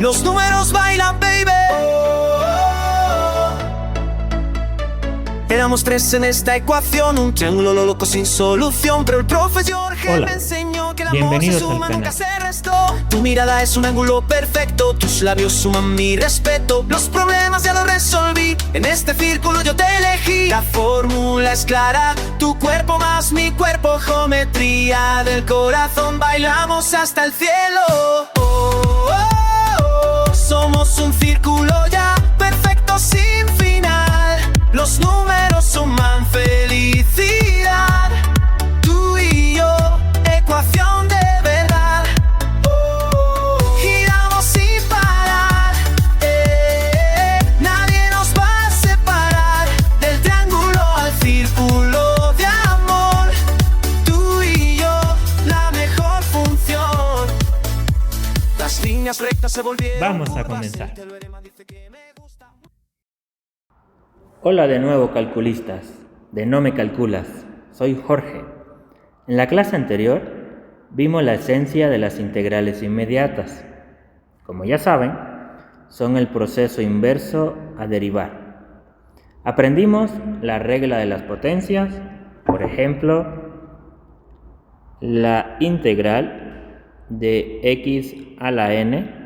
Los números bailan, baby. Éramos tres en esta ecuación, un triángulo loco sin solución. Pero el profesor Jorge me enseñó que el amor se suma, nunca se restó. Tu mirada es un ángulo perfecto, tus labios suman mi respeto. Los problemas ya los resolví, en este círculo yo te elegí. La fórmula es clara, tu cuerpo más mi cuerpo. Geometría del corazón, bailamos hasta el cielo. Somos un círculo ya, perfecto sin final. Los números suman felicidad. Tú y yo, ecuación de verdad. Giramos sin parar. Nadie nos va a separar. Del triángulo al círculo de amor. Tú y yo, la mejor función. Las líneas rectas se volvieron. Vamos a comenzar. Hola de nuevo, calculistas, de No Me Calculas, soy Jorge. En la clase anterior vimos la esencia de las integrales inmediatas. Como ya saben, son el proceso inverso a derivar. Aprendimos la regla de las potencias, por ejemplo, la integral de x a la n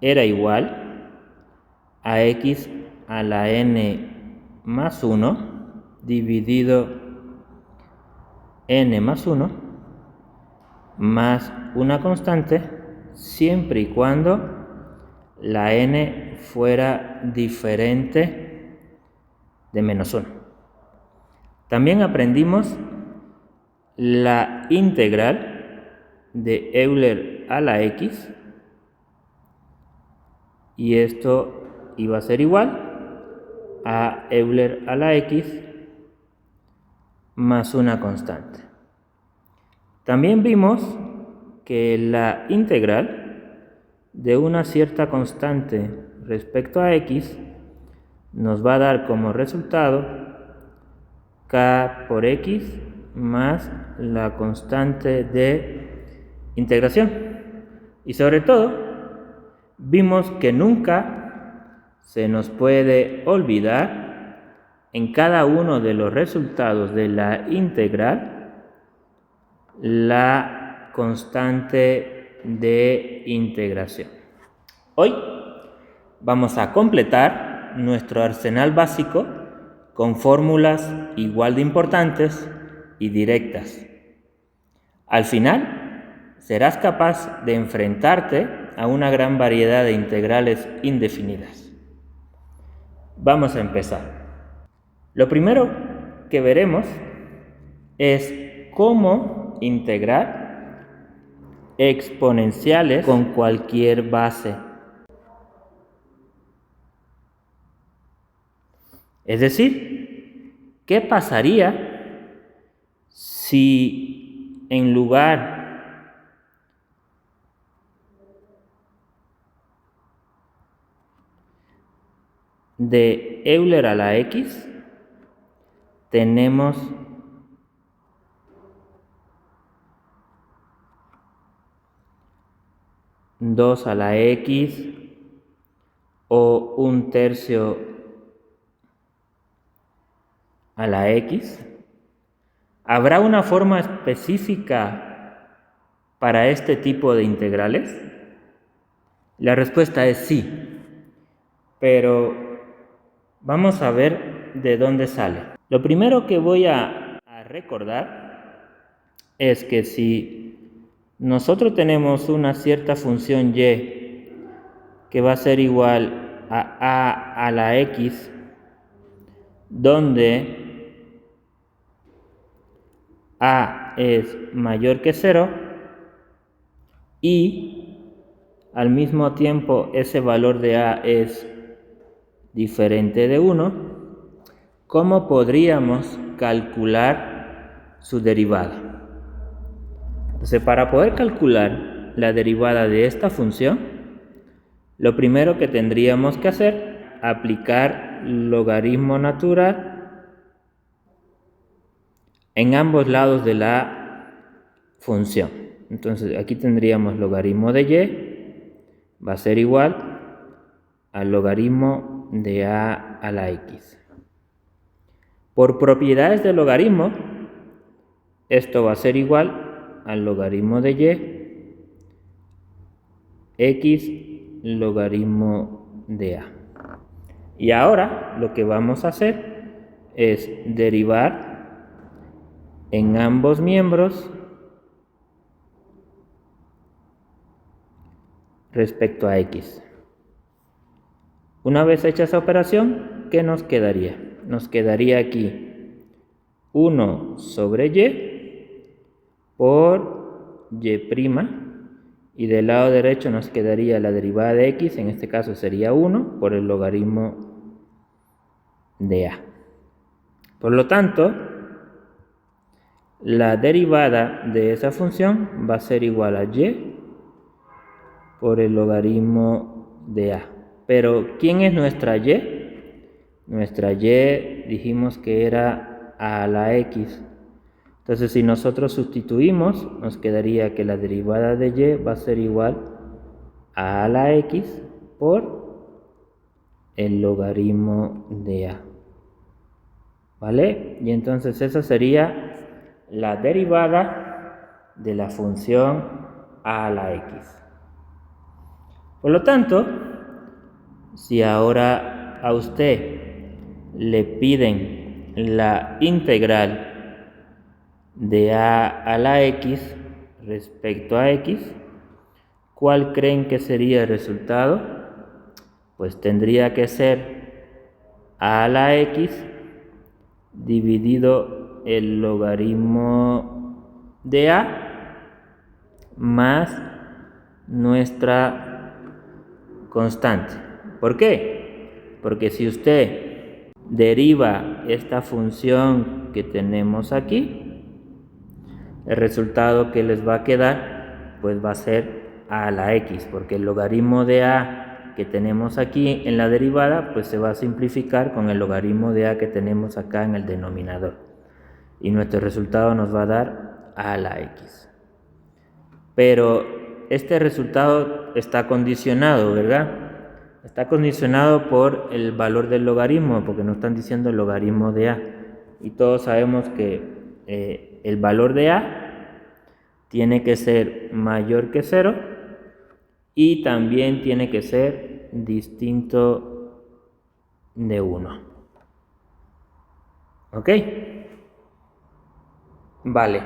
era igual a x a la n más 1 dividido n más 1 más una constante, siempre y cuando la n fuera diferente de menos 1. También aprendimos la integral de Euler a la x, y esto iba a ser igual a Euler a la x más una constante. También vimos que la integral de una cierta constante respecto a x nos va a dar como resultado k por x más la constante de integración. Y sobre todo, vimos que nunca se nos puede olvidar en cada uno de los resultados de la integral la constante de integración. Hoy vamos a completar nuestro arsenal básico con fórmulas igual de importantes y directas. Al final, serás capaz de enfrentarte a una gran variedad de integrales indefinidas. Vamos a empezar. Lo primero que veremos es cómo integrar exponenciales con cualquier base. Es decir, ¿qué pasaría si en lugar de Euler a la x tenemos dos a la x o un tercio a la x? ¿Habrá una forma específica para este tipo de integrales? La respuesta es sí, pero vamos a ver de dónde sale. Lo primero que voy a recordar es que si nosotros tenemos una cierta función y que va a ser igual a la x, donde a es mayor que 0 y al mismo tiempo ese valor de a es diferente de 1, ¿cómo podríamos calcular su derivada? Entonces, para poder calcular la derivada de esta función, lo primero que tendríamos que hacer, aplicar logaritmo natural en ambos lados de la función. Entonces aquí tendríamos logaritmo de y va a ser igual al logaritmo de a la x. Por propiedades del logaritmo, esto va a ser igual al logaritmo de x logaritmo de a. Y ahora lo que vamos a hacer es derivar en ambos miembros respecto a x. Una vez hecha esa operación, ¿qué nos quedaría? Nos quedaría aquí 1 sobre y por y del lado derecho nos quedaría la derivada de x, en este caso sería 1 por el logaritmo de a. Por lo tanto, la derivada de esa función va a ser igual a y por el logaritmo de a. Pero, ¿quién es nuestra y? Nuestra y dijimos que era a la x. Entonces, si nosotros sustituimos, nos quedaría que la derivada de y va a ser igual a la x por el logaritmo de a. ¿Vale? Y entonces esa sería la derivada de la función a la x. Por lo tanto, si ahora a usted le piden la integral de a la x respecto a x, ¿cuál creen que sería el resultado? Pues tendría que ser a la x dividido el logaritmo de a más nuestra constante. ¿Por qué? Porque si usted deriva esta función que tenemos aquí, el resultado que les va a quedar pues va a ser a la x, porque el logaritmo de a que tenemos aquí en la derivada pues se va a simplificar con el logaritmo de a que tenemos acá en el denominador, y nuestro resultado nos va a dar a la x. Pero este resultado está condicionado, ¿verdad? Está condicionado por el valor del logaritmo, porque nos están diciendo el logaritmo de a, y todos sabemos que el valor de a tiene que ser mayor que 0 y también tiene que ser distinto de 1. ¿Ok? Vale.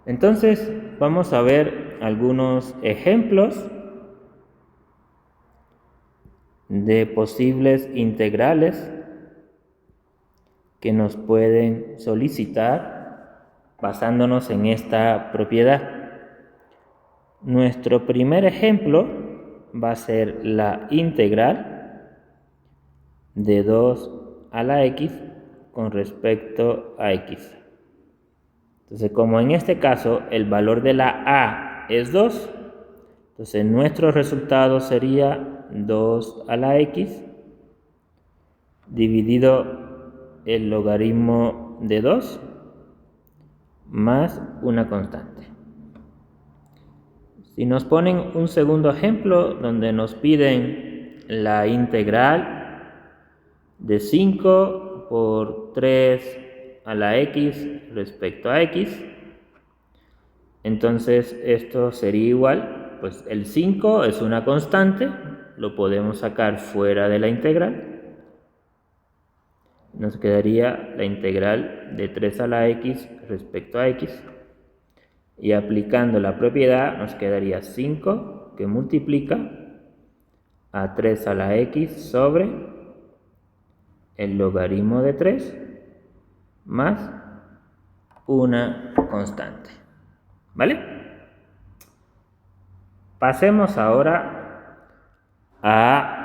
Entonces vamos a ver algunos ejemplos de posibles integrales que nos pueden solicitar basándonos en esta propiedad. Nuestro primer ejemplo va a ser la integral de 2 a la x con respecto a x. Entonces, como en este caso el valor de la a es 2, entonces nuestro resultado sería 2 a la x dividido el logaritmo de 2 más una constante. Si nos ponen un segundo ejemplo donde nos piden la integral de 5 por 3 a la x respecto a x, entonces esto sería igual, pues el 5 es una constante, lo podemos sacar fuera de la integral. Nos quedaría la integral de 3 a la x respecto a x, y aplicando la propiedad nos quedaría 5 que multiplica a 3 a la x sobre el logaritmo de 3 más una constante. ¿Vale? Pasemos ahora a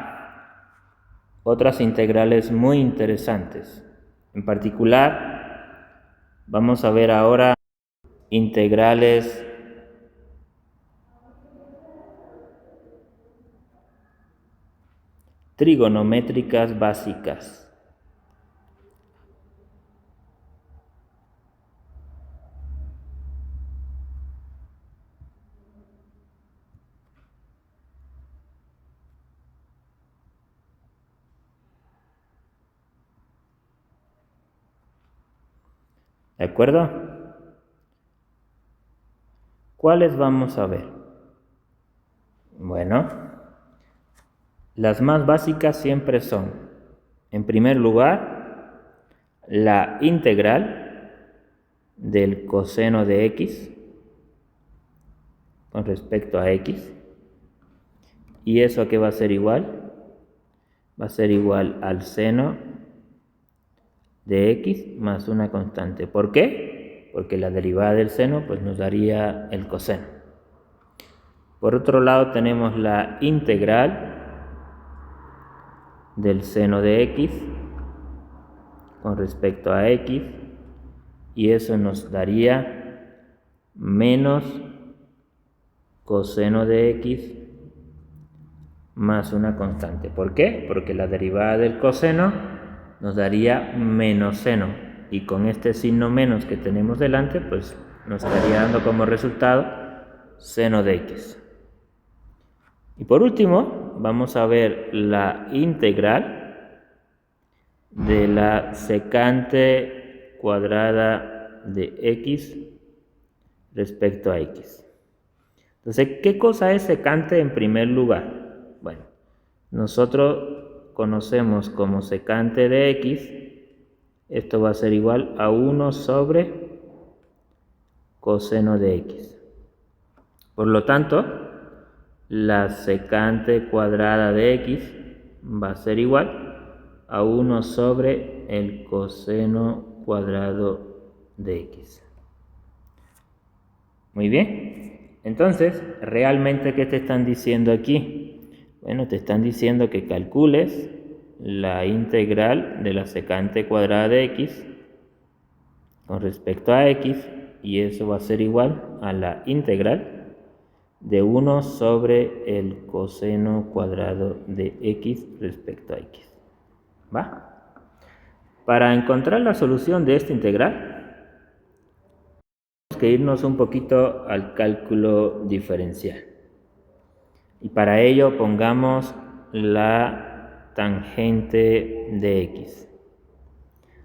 otras integrales muy interesantes. En particular, vamos a ver ahora integrales trigonométricas básicas. ¿De acuerdo? ¿Cuáles vamos a ver? Bueno, las más básicas siempre son, en primer lugar, la integral del coseno de x con respecto a x. ¿Y eso a qué va a ser igual? Va a ser igual al seno de x más una constante. ¿Por qué? Porque la derivada del seno pues nos daría el coseno. Por otro lado tenemos la integral del seno de x con respecto a x, y eso nos daría menos coseno de x más una constante. ¿Por qué? Porque la derivada del coseno nos daría menos seno, y con este signo menos que tenemos delante, pues nos estaría dando como resultado seno de x. Y por último, vamos a ver la integral de la secante cuadrada de x respecto a x. Entonces, ¿qué cosa es secante en primer lugar? Bueno, nosotros conocemos como secante de x, esto va a ser igual a 1 sobre coseno de x. Por lo tanto, la secante cuadrada de x va a ser igual a 1 sobre el coseno cuadrado de x. Muy bien. Entonces, ¿realmente qué te están diciendo aquí? Bueno, te están diciendo que calcules la integral de la secante cuadrada de x con respecto a x, y eso va a ser igual a la integral de 1 sobre el coseno cuadrado de x respecto a x. ¿Va? Para encontrar la solución de esta integral, tenemos que irnos un poquito al cálculo diferencial. Y para ello pongamos la tangente de x.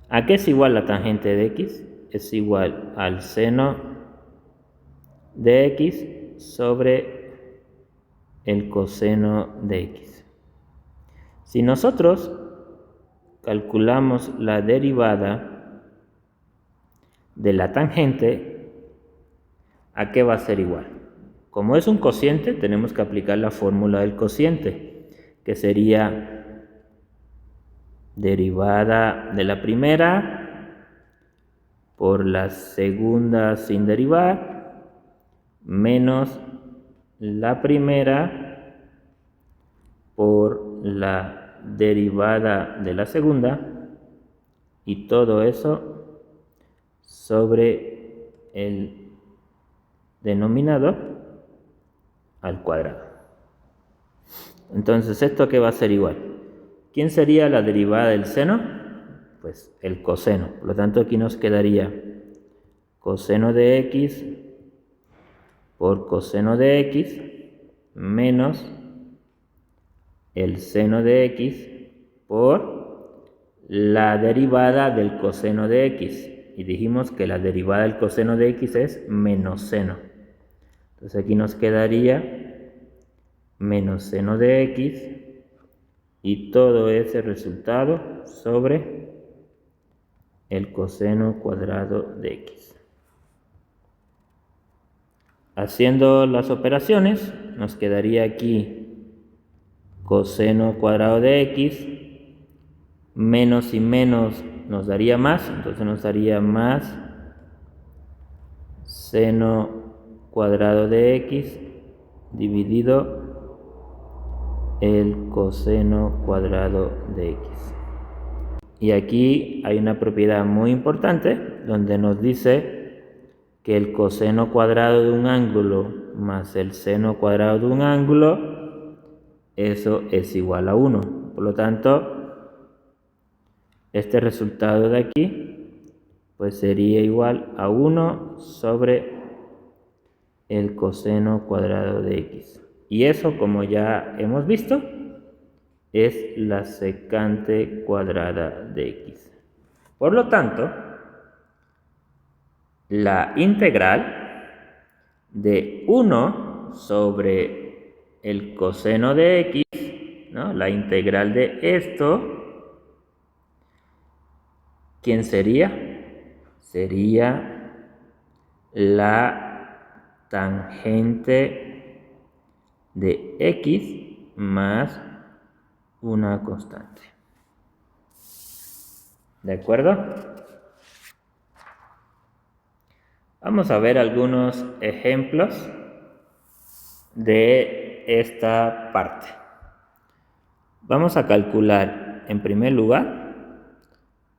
¿A qué es igual la tangente de x? Es igual al seno de x sobre el coseno de x. Si nosotros calculamos la derivada de la tangente, ¿a qué va a ser igual? Como es un cociente, tenemos que aplicar la fórmula del cociente, que sería derivada de la primera por la segunda sin derivar, menos la primera por la derivada de la segunda, y todo eso sobre el denominador al cuadrado. Entonces, ¿esto qué va a ser igual? ¿Quién sería la derivada del seno? Pues el coseno. Por lo tanto, aquí nos quedaría coseno de x por coseno de x menos el seno de x por la derivada del coseno de x. Y dijimos que la derivada del coseno de x es menos seno. Entonces aquí nos quedaría menos seno de x, y todo ese resultado sobre el coseno cuadrado de x. Haciendo las operaciones, nos quedaría aquí coseno cuadrado de x, menos y menos nos daría más, entonces nos daría más seno cuadrado de x dividido el coseno cuadrado de x. Y aquí hay una propiedad muy importante donde nos dice que el coseno cuadrado de un ángulo más el seno cuadrado de un ángulo, eso es igual a 1. Por lo tanto, este resultado de aquí pues sería igual a 1 sobre el coseno cuadrado de x. Y eso, como ya hemos visto, es la secante cuadrada de x. Por lo tanto, la integral de 1 sobre el coseno de x, ¿no? La integral de esto, ¿quién sería? Sería la tangente de x más una constante. ¿De acuerdo? Vamos a ver algunos ejemplos de esta parte. Vamos a calcular en primer lugar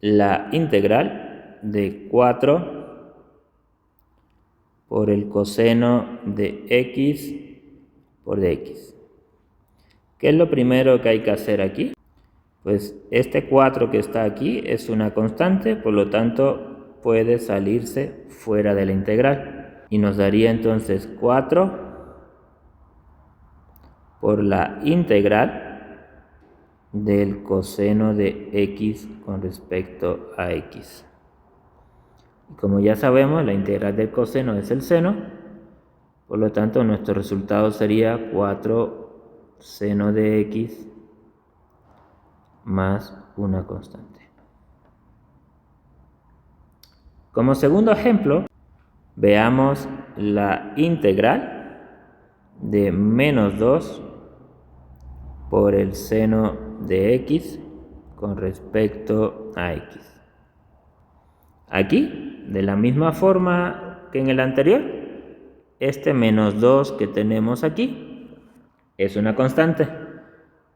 la integral de 4 por el coseno de x por dx. ¿Qué es lo primero que hay que hacer aquí? Pues este 4 que está aquí es una constante, por lo tanto puede salirse fuera de la integral. Y nos daría entonces 4 por la integral del coseno de x con respecto a x. Y como ya sabemos, la integral del coseno es el seno, por lo tanto nuestro resultado sería 4 seno de x más una constante. Como segundo ejemplo, veamos la integral de menos 2 por el seno de x con respecto a x. Aquí, de la misma forma que en el anterior, este menos 2 que tenemos aquí es una constante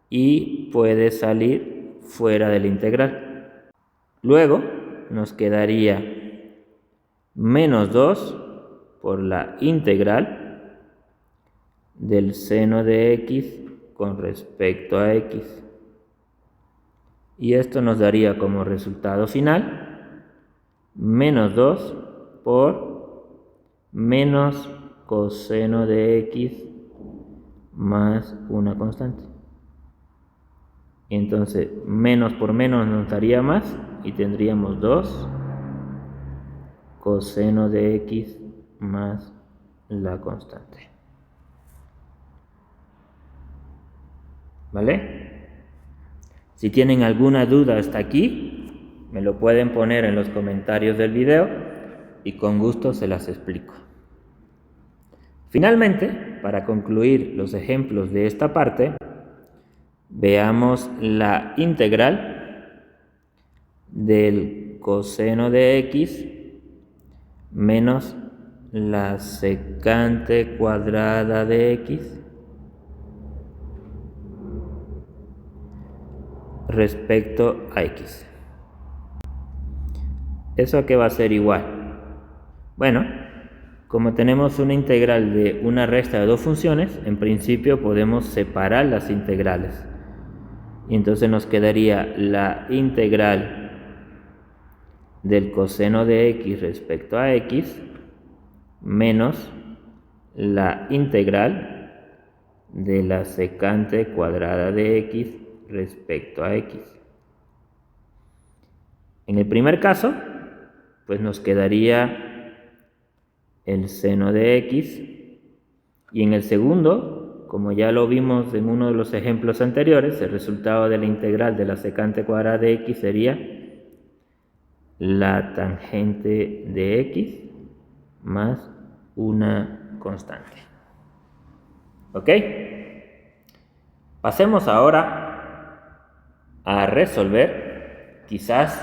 y puede salir fuera de la integral. Luego nos quedaría menos 2 por la integral del seno de x con respecto a x. Y esto nos daría como resultado final menos 2 por menos coseno de x más una constante. Entonces menos por menos nos daría más y tendríamos 2 coseno de x más la constante. ¿Vale? Si tienen alguna duda hasta aquí, me lo pueden poner en los comentarios del video y con gusto se las explico. Finalmente, para concluir los ejemplos de esta parte, veamos la integral del coseno de x menos la secante cuadrada de x respecto a x. ¿Eso a qué va a ser igual? Bueno, como tenemos una integral de una resta de dos funciones, en principio podemos separar las integrales. Y entonces nos quedaría la integral del coseno de x respecto a x menos la integral de la secante cuadrada de x respecto a x. En el primer caso, pues nos quedaría el seno de x, y en el segundo, como ya lo vimos en uno de los ejemplos anteriores, el resultado de la integral de la secante cuadrada de x sería la tangente de x más una constante. ¿Ok? Pasemos ahora a resolver quizás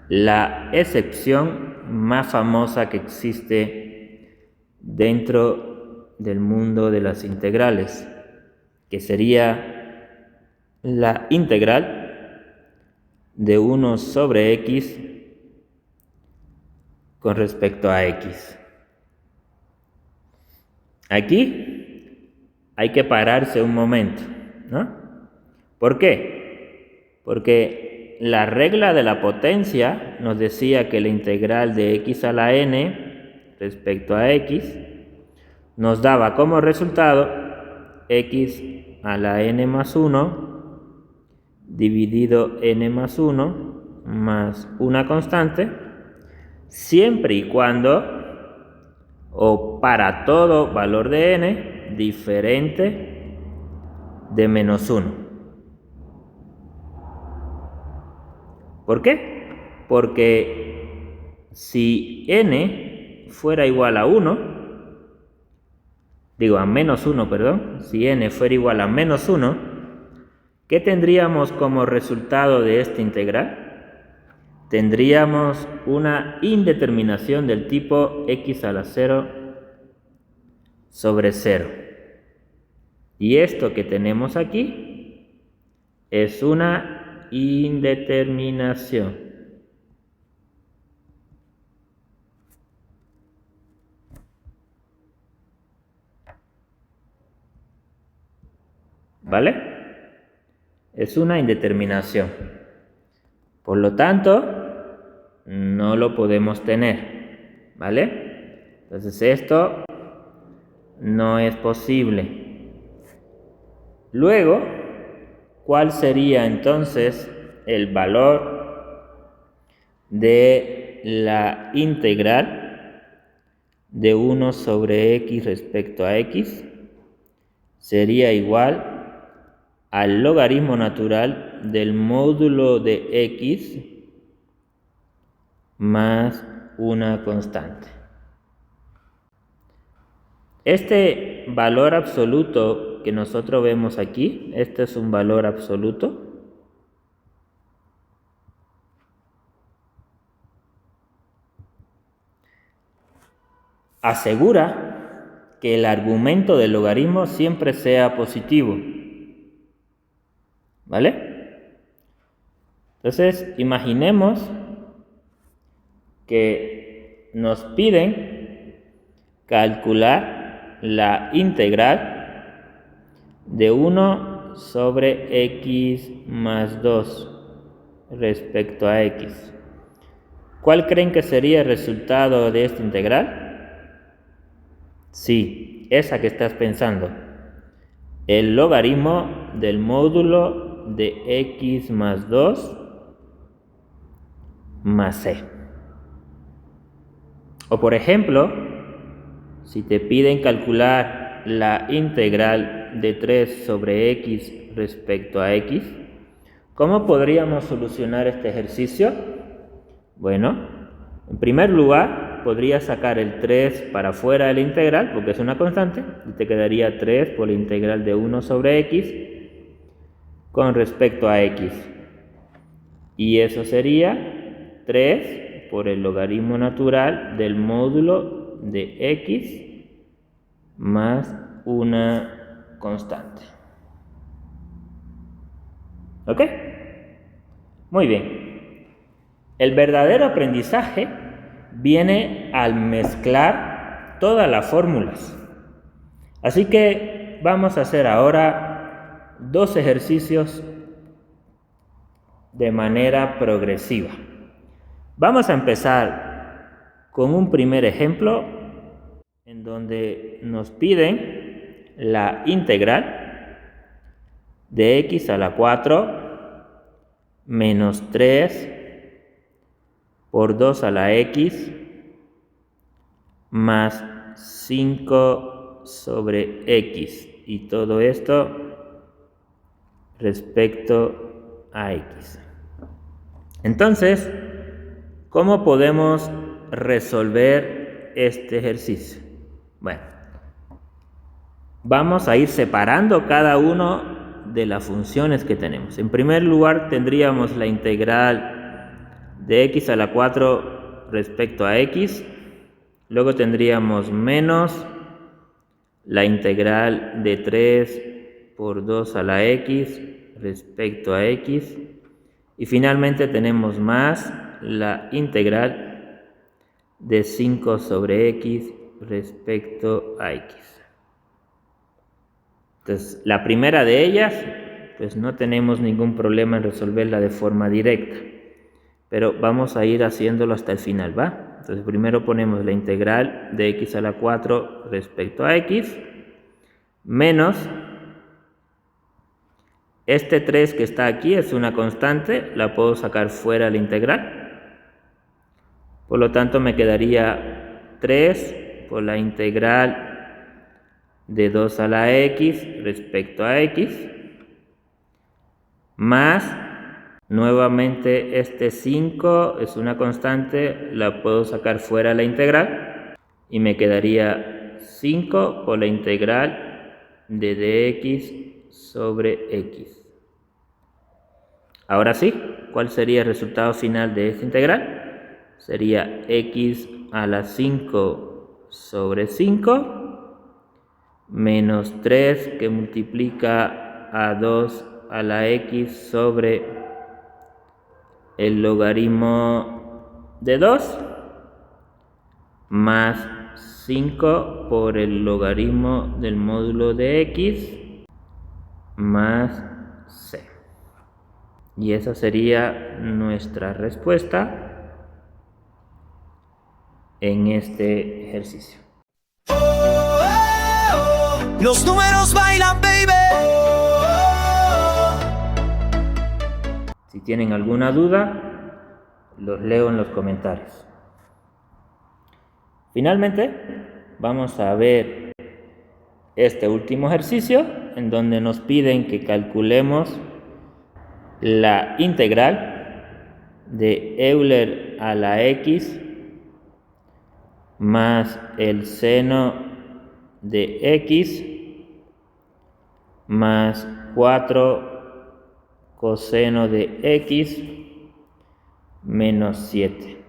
la excepción más famosa que existe dentro del mundo de las integrales, que sería la integral de 1 sobre x con respecto a x. Aquí hay que pararse un momento, ¿no? ¿Por qué? Porque la regla de la potencia nos decía que la integral de x a la n respecto a x nos daba como resultado x a la n más 1 dividido n más 1 más una constante siempre y cuando, o para todo valor de n, diferente de menos 1. ¿Por qué? Porque si n fuera igual a 1, a menos 1, perdón, si n fuera igual a menos 1, ¿qué tendríamos como resultado de esta integral? Tendríamos una indeterminación del tipo x a la 0 sobre 0. Y esto que tenemos aquí es una indeterminación. ¿Vale? Es una indeterminación. Por lo tanto, no lo podemos tener. ¿Vale? Entonces esto no es posible. Luego, ¿cuál sería entonces el valor de la integral de 1 sobre x respecto a x? Sería igual al logaritmo natural del módulo de x más una constante. Este valor absoluto que nosotros vemos aquí, este es un valor absoluto. Asegura que el argumento del logaritmo siempre sea positivo. ¿Vale? Entonces, imaginemos que nos piden calcular la integral de 1 sobre x más 2 respecto a x. ¿Cuál creen que sería el resultado de esta integral? Sí, esa que estás pensando. El logaritmo del módulo de x más 2 más c. O por ejemplo, si te piden calcular la integral de 3 sobre x respecto a x, ¿cómo podríamos solucionar este ejercicio? Bueno, en primer lugar, podrías sacar el 3 para afuera de la integral, porque es una constante, y te quedaría 3 por la integral de 1 sobre x con respecto a x. Y eso sería 3 por el logaritmo natural del módulo de x más una constante. ¿Ok? Muy bien. El verdadero aprendizaje viene al mezclar todas las fórmulas. Así que vamos a hacer ahora 2 ejercicios de manera progresiva. Vamos a empezar con un primer ejemplo en donde nos piden la integral de x a la 4 menos 3 por 2 a la x más 5 sobre x, y todo esto respecto a x. Entonces, ¿cómo podemos resolver este ejercicio? Bueno, vamos a ir separando cada una de las funciones que tenemos. En primer lugar, tendríamos la integral de x a la 4 respecto a x. Luego tendríamos menos la integral de 3 por 2 a la x respecto a x. Y finalmente tenemos más la integral de 5 sobre x respecto a x. Entonces, la primera de ellas, pues no tenemos ningún problema en resolverla de forma directa, pero vamos a ir haciéndolo hasta el final, ¿va? Entonces, primero ponemos la integral de x a la 4 respecto a x, menos este 3 que está aquí es una constante, la puedo sacar fuera de la integral. Por lo tanto me quedaría 3 por la integral de 2 a la x respecto a x, más nuevamente este 5 es una constante, la puedo sacar fuera de la integral y me quedaría 5 por la integral de dx sobre x. Ahora sí, ¿cuál sería el resultado final de esta integral? Sería x a la 5 sobre 5 menos 3 que multiplica a 2 a la x sobre el logaritmo de 2 más 5 por el logaritmo del módulo de x más c. Y esa sería nuestra respuesta en este ejercicio. Los números bailan, baby. Si tienen alguna duda, los leo en los comentarios. Finalmente, vamos a ver este último ejercicio en donde nos piden que calculemos la integral de Euler a la x más el seno de x más 4 coseno de x menos 7.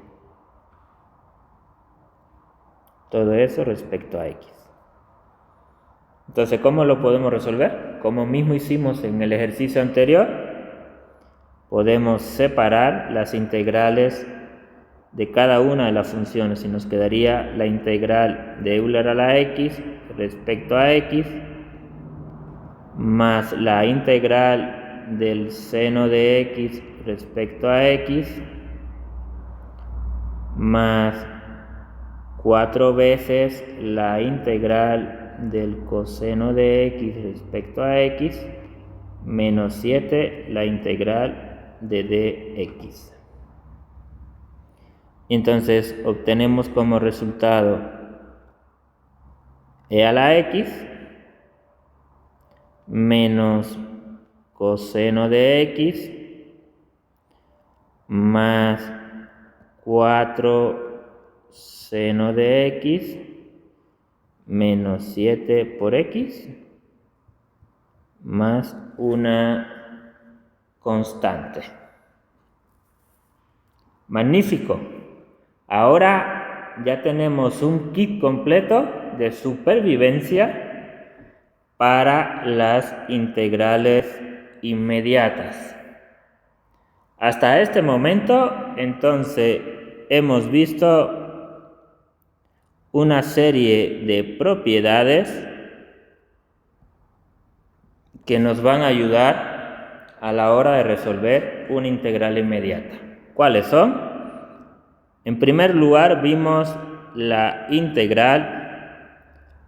Todo eso respecto a x. Entonces, ¿cómo lo podemos resolver? Como mismo hicimos en el ejercicio anterior, podemos separar las integrales de cada una de las funciones y nos quedaría la integral de Euler a la x respecto a x más la integral del seno de x respecto a x más 4 veces la integral del coseno de x respecto a x menos 7 la integral de dx. Entonces obtenemos como resultado e a la x menos coseno de x más 4 seno de x menos 7 por x más una constante. Magnífico. Ahora ya tenemos un kit completo de supervivencia para las integrales inmediatas. Hasta este momento, entonces, hemos visto una serie de propiedades que nos van a ayudar a la hora de resolver una integral inmediata. ¿Cuáles son? En primer lugar, vimos la integral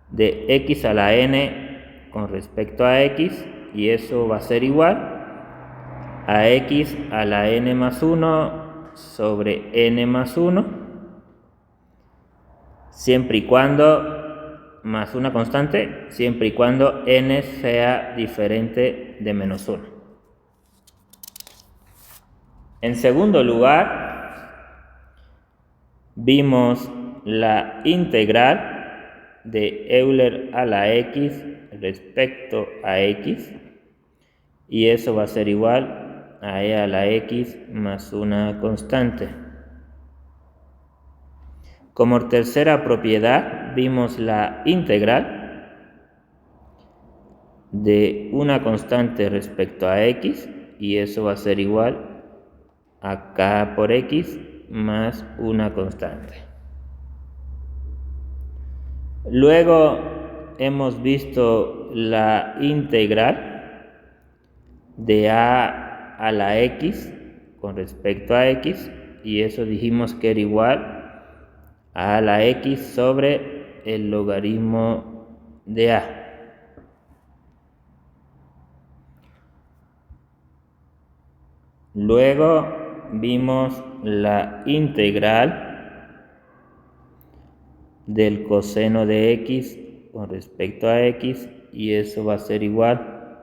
de x a la n con respecto a x, y eso va a ser igual a x a la n más 1 sobre n más 1, siempre y cuando, más una constante, siempre y cuando n sea diferente de menos 1. En segundo lugar, vimos la integral de Euler a la x respecto a x, y eso va a ser igual a e a la x más una constante. Como tercera propiedad, vimos la integral de una constante respecto a x, y eso va a ser igual a k por x más una constante. Luego hemos visto la integral de a la x con respecto a x, y eso dijimos que era igual a la x sobre el logaritmo de a. Luego vimos la integral del coseno de x con respecto a x, y eso va a ser igual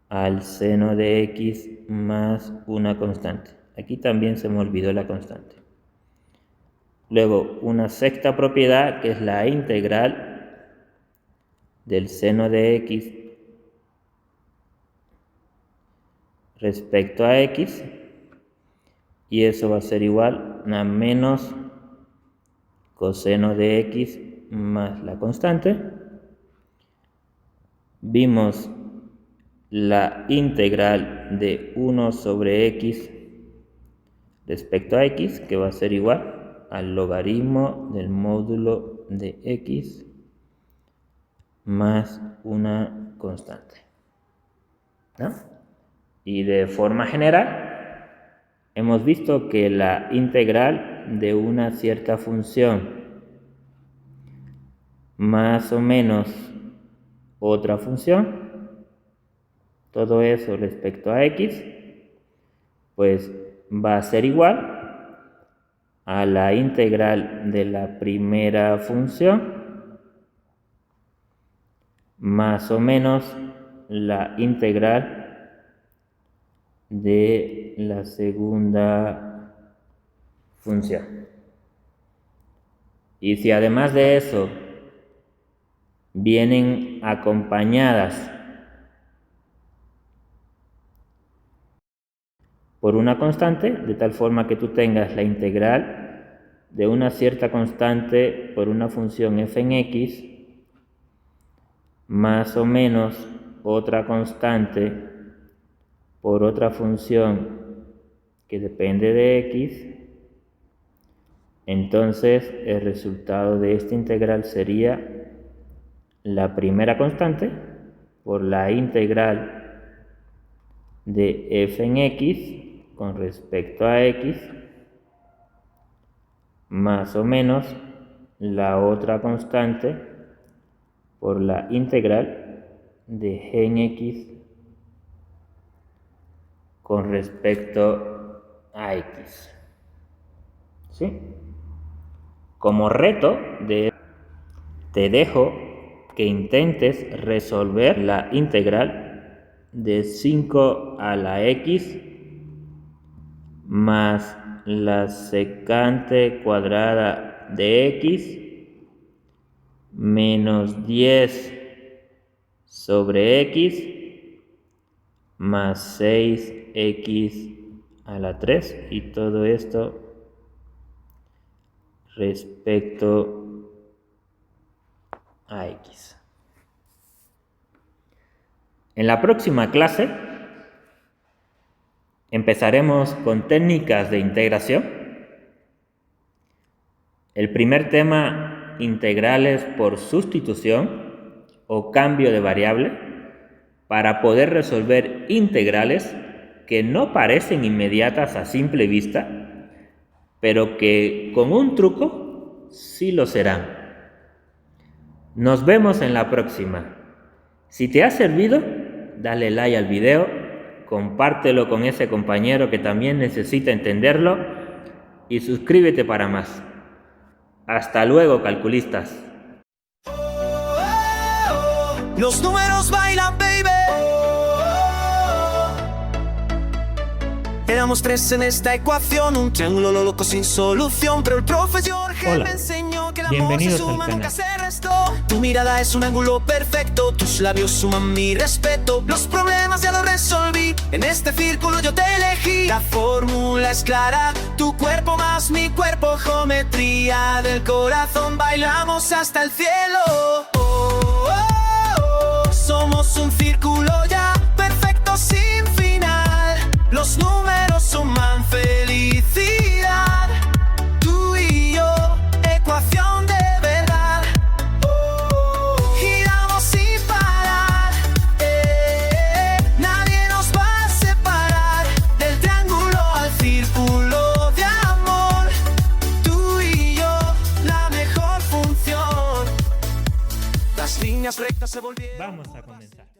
al seno de x más una constante. Aquí también se me olvidó la constante. Luego, una sexta propiedad, que es la integral del seno de x respecto a x, y eso va a ser igual a menos coseno de x más la constante. Vimos la integral de 1 sobre x respecto a x, que va a ser igual al logaritmo del módulo de x más una constante, ¿no? Y de forma general, hemos visto que la integral de una cierta función más o menos otra función, todo eso respecto a x, pues va a ser igual a la integral de la primera función más o menos la integral de la segunda función. Y si además de eso vienen acompañadas por una constante, de tal forma que tú tengas la integral de una cierta constante por una función f en x más o menos otra constante por otra función que depende de x, entonces el resultado de esta integral sería la primera constante por la integral de f en x con respecto a x más o menos la otra constante por la integral de g en x con respecto a x. ¿Sí? Como reto, te dejo que intentes resolver la integral de 5 a la x más la secante cuadrada de x menos 10 sobre x más 6x a la 3, y todo esto respecto a x. En la próxima clase empezaremos con técnicas de integración. El primer tema, integrales por sustitución o cambio de variable, para poder resolver integrales que no parecen inmediatas a simple vista, pero que con un truco sí lo serán. Nos vemos en la próxima. Si te ha servido, dale like al video, compártelo con ese compañero que también necesita entenderlo y suscríbete para más. Hasta luego, calculistas. Los números bailan, baby. Éramos tres en esta ecuación, un triángulo loco sin solución, pero el profe Jorge me enseñó que el amor se suma, nunca se restó. Tu mirada es un ángulo perfecto, tus labios suman mi respeto. Los problemas ya los resolví, en este círculo yo te elegí. La fórmula es clara, tu cuerpo más mi cuerpo, geometría del corazón, bailamos hasta el cielo. Somos un círculo ya, perfecto sin final. Los números suman felicidad. Tú y yo, ecuación de verdad. Giramos sin parar. Nadie nos va a separar. Del triángulo al círculo de amor. Tú y yo, la mejor función. Las líneas rectas se volvieron. Vamos a comenzar.